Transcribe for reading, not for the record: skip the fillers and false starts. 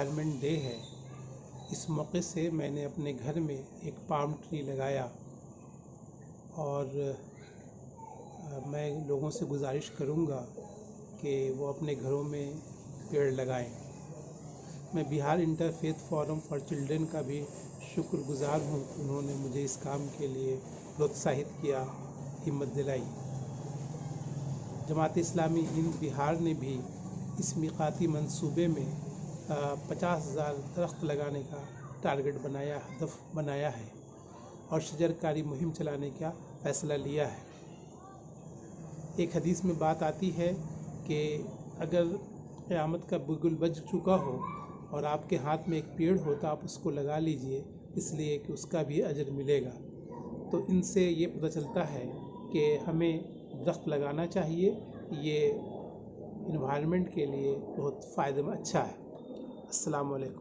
Environment day है, इस मौके से मैंने अपने घर में एक पाम ट्री लगाया और मैं लोगों से गुजारिश करूंगा कि वो अपने घरों में पेड़ लगाएं। मैं Bihar interfaith forum for children का भी शुक्रगुजार हूँ। उन्होंने मुझे इस काम के लिए प्रोत्साहित किया, हिम्मत दिलाई। जमात इस्लामी हिंद बिहार ने भी इस मिकाती मंसूबे में 50,000 दरख्त लगाने का टारगेट बनाया, हदफ बनाया है और शजरकारी मुहिम चलाने का फ़ैसला लिया है। एक हदीस में बात आती है कि अगर क़यामत का बिगुल बज चुका हो और आपके हाथ में एक पेड़ हो तो आप उसको लगा लीजिए, इसलिए कि उसका भी अजर मिलेगा। तो इनसे ये पता चलता है कि हमें दरख्त लगाना चाहिए। ये इन्वायरमेंट के लिए बहुत फ़ायदेमंद अच्छा है। अस्सलाम वालेकुम।